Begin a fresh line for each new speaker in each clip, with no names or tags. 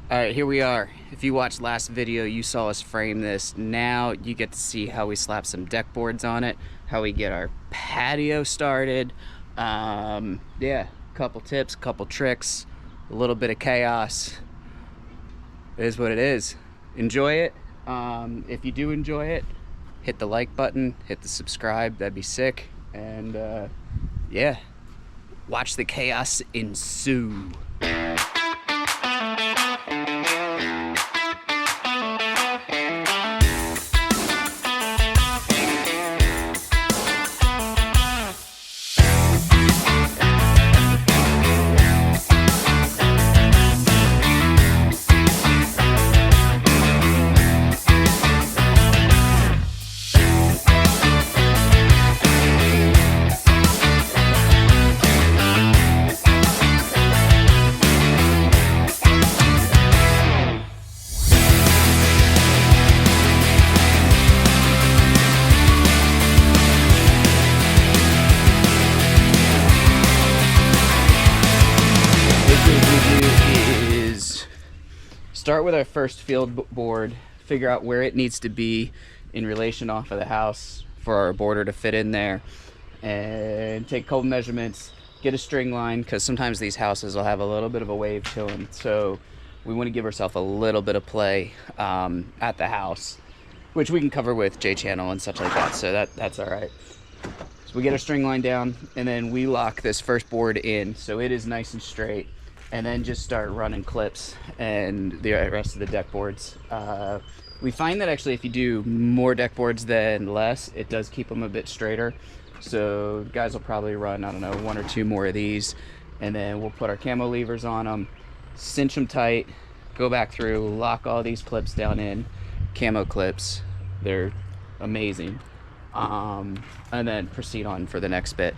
All right, here we are. If you watched last video, you saw us frame this. Now you get to see how we slap some deck boards on it, how we get our patio started. Yeah, couple tips, couple tricks, a little bit of chaos. It is what it is. Enjoy it. If you do enjoy it, hit the like button, hit the subscribe, that'd be sick. And yeah, watch the chaos ensue. Start with our first field board, figure out where it needs to be in relation off of the house for our border to fit in there, and take a couple measurements, get a string line, because sometimes these houses will have a little bit of a wave to them, so we want to give ourselves a little bit of play at the house, which we can cover with J-channel and such like that, so that's all right. So we get our string line down, and then we lock this first board in so it is nice and straight, and then just start running clips and the rest of the deck boards. We find that actually if you do more deck boards than less, it does keep them a bit straighter. So guys will probably run, I don't know, 1 or 2 more of these, and then we'll put our camo levers on them, cinch them tight, go back through, lock all these clips down in, camo clips, they're amazing. And then proceed on for the next bit.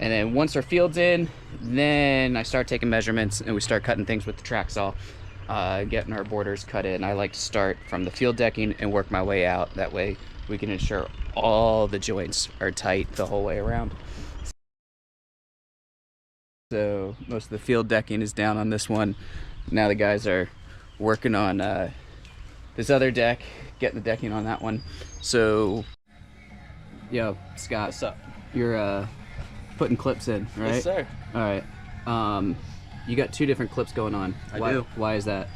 And then once our field's in, then I start taking measurements and we start cutting things with the track saw, getting our borders cut in. I like to start from the field decking and work my way out. That way we can ensure all the joints are tight the whole way around. So most of the field decking is down on this one. Now the guys are working on this other deck, getting the decking on that one. So yo, Scott,
what's up?
You're putting clips in, right?
Yes, sir.
All right. You got 2 different clips going on.
I do.
Why is that?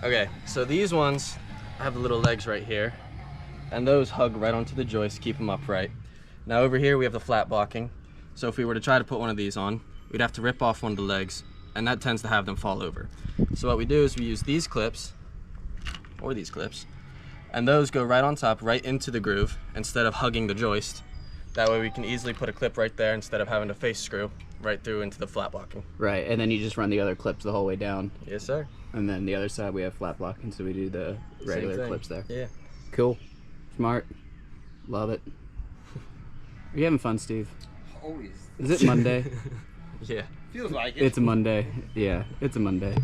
Okay, so these ones have the little legs right here, and those hug right onto the joist, keep them upright. Now over here we have the flat blocking. So if we were to try to put one of these on, we'd have to rip off one of the legs, and that tends to have them fall over. So what we do is we use these clips, or these clips, and those go right on top, right into the groove, instead of hugging the joist. That way we can easily put a clip right there instead of having to face screw right through into the flat blocking.
Right, and then you just run the other clips the whole way down.
Yes, sir.
And then the other side we have flat blocking, so we do the regular clips there.
Yeah.
Cool. Smart. Love it. Are you having fun, Steve?
Always.
Is it Monday?
Yeah.
Feels like it.
It's a Monday. Yeah, it's a Monday.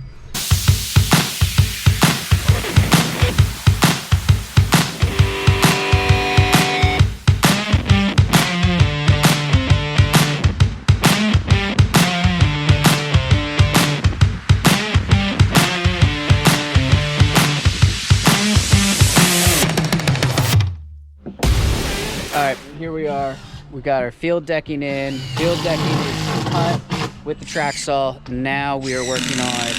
Alright, here we are. We got our field decking in. Field decking is cut with the track saw. Now we are working on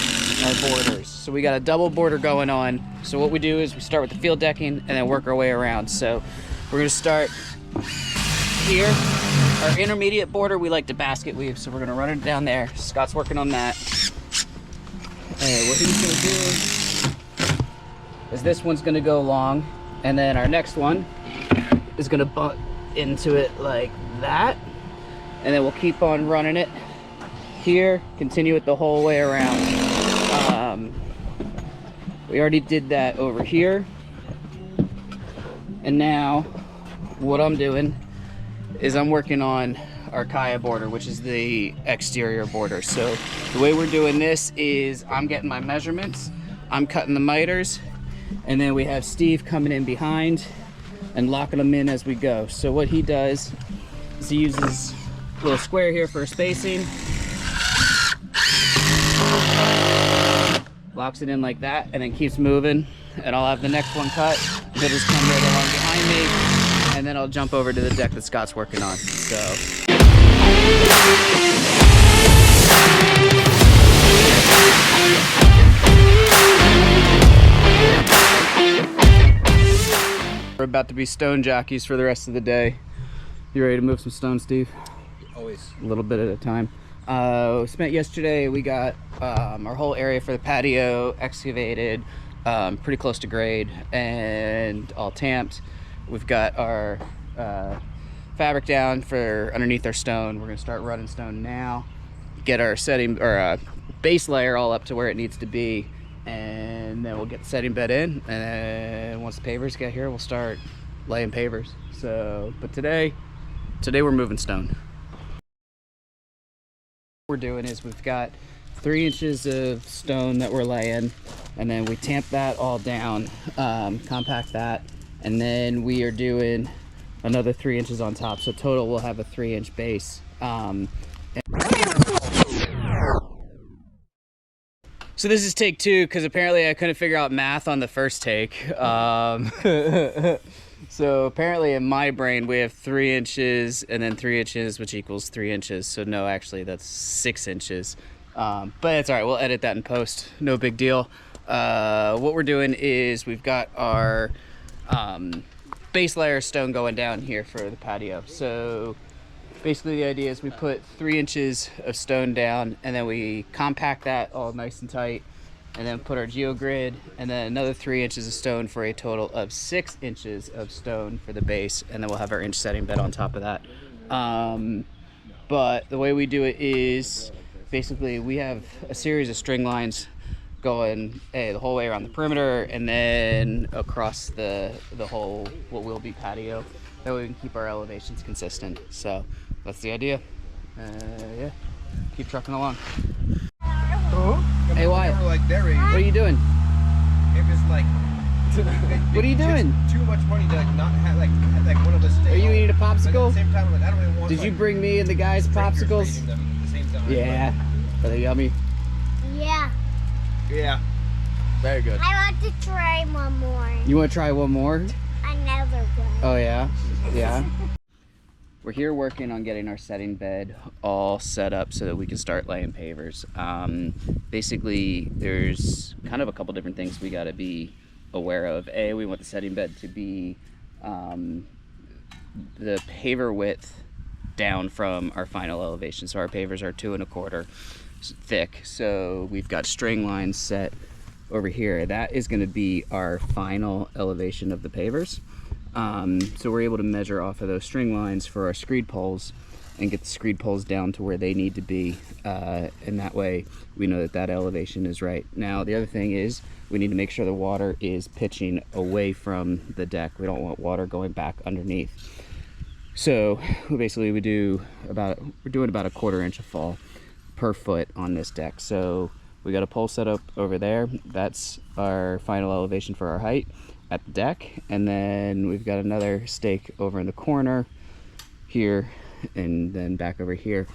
our borders. So we got a double border going on. So what we do is we start with the field decking and then work our way around. So we're gonna start here. Our intermediate border we like to basket weave, so we're gonna run it down there. Scott's working on that. And what he's gonna do is this one's gonna go long, and then our next one is gonna butt into it like that, and then we'll keep on running it here, continue it the whole way around. We already did that over here, and now what I'm doing is I'm working on our Kaya border, which is the exterior border. So the way we're doing this is I'm getting my measurements, I'm cutting the miters, and then we have Steve coming in behind and locking them in as we go. So what he does is he uses a little square here for spacing, locks it in like that, and then keeps moving, and I'll have the next one cut. Bidders come right along behind me, and then I'll jump over to the deck that Scott's working on. So. We're about to be stone jockeys for the rest of the day. You ready to move some stone, Steve?
Always.
A little bit at a time. Spent yesterday, we got our whole area for the patio excavated, pretty close to grade and all tamped. We've got our fabric down for underneath our stone. We're gonna start running stone now, get our setting or base layer all up to where it needs to be, and then we'll get the setting bed in, and then once the pavers get here, we'll start laying pavers. So, but today we're moving stone. What we're doing is we've got 3 inches of stone that we're laying, and then we tamp that all down, compact that, and then we are doing another 3 inches on top. So total we'll have a 3-inch base. So this is take 2 because apparently I couldn't figure out math on the first take. So apparently in my brain we have 3 inches and then 3 inches, which equals 3 inches. So no, actually that's 6 inches. But it's all right, we'll edit that in post, no big deal. What we're doing is we've got our base layer of stone going down here for the patio. So basically the idea is we put 3 inches of stone down, and then we compact that all nice and tight, and then put our geogrid, and then another 3 inches of stone for a total of 6 inches of stone for the base, and then we'll have our inch setting bed on top of that. But the way we do it is basically we have a series of string lines going the whole way around the perimeter, and then across the whole what will be patio. That way we can keep our elevations consistent. So that's the idea. Yeah, keep trucking along. Hey Wyatt,
like their age,
what are you doing?
it was like
What are you doing?
too much money to like not have like one of us stay
Are you
home.
eating a
But at the
popsicle?
same time, like, I don't even want.
Did you
like,
bring me and the guys
strangers
popsicles?
eating them at the same time.
Yeah. Are they yummy?
Yeah,
But, yeah.
Very good.
I want to try one more.
You want to try one more?
Another one.
Oh yeah? Yeah. We're here working on getting our setting bed all set up so that we can start laying pavers. Basically, there's kind of a couple different things we got to be aware of. A, we want the setting bed to be the paver width down from our final elevation. So our pavers are 2 1/4 thick. So we've got string lines set over here. That is going to be our final elevation of the pavers. So we're able to measure off of those string lines for our screed poles and get the screed poles down to where they need to be, and that way we know that that elevation is right. Now the other thing is we need to make sure the water is pitching away from the deck. We don't want water going back underneath. So basically we're doing about 1/4 inch of fall per foot on this deck. So we got a pole set up over there. That's our final elevation for our height at the deck, and then we've got another stake over in the corner here and then back over here,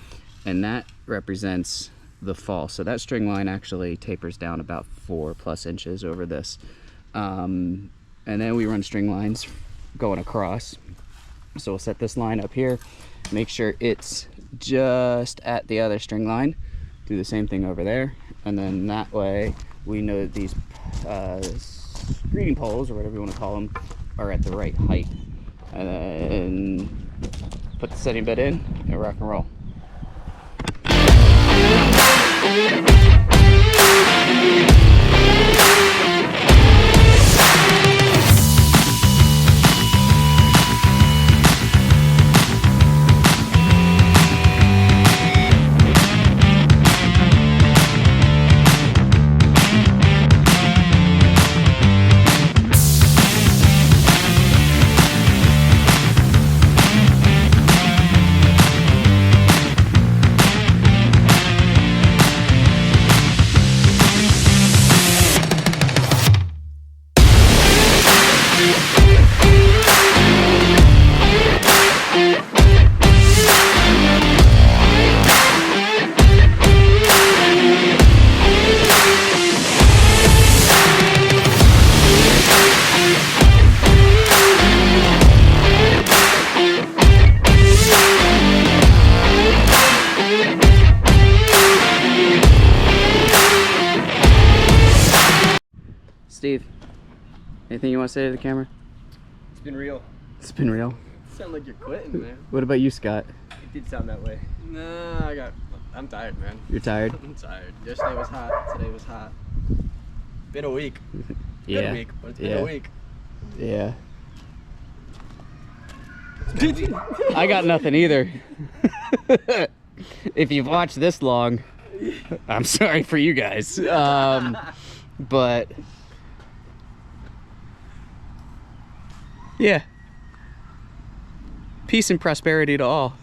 and that represents the fall. So that string line actually tapers down about 4+ inches over this, and then we run string lines going across. So we'll set this line up here, make sure it's just at the other string line, do the same thing over there, and then that way we know that these screening poles, or whatever you want to call them, are at the right height. And then put the setting bed in and rock and roll. Steve, anything you want to say to the camera?
It's been real.
It's been real.
Sound like you're quitting, man.
What about you, Scott?
It did sound that way.
Nah, I'm tired, man.
You're tired?
I'm tired. Yesterday was hot. Today was hot. Been a week.
Yeah.
Been a week, but it's been
Yeah.
a week.
Yeah. I got nothing either. If you've watched this long, I'm sorry for you guys. But yeah. Peace and prosperity to all.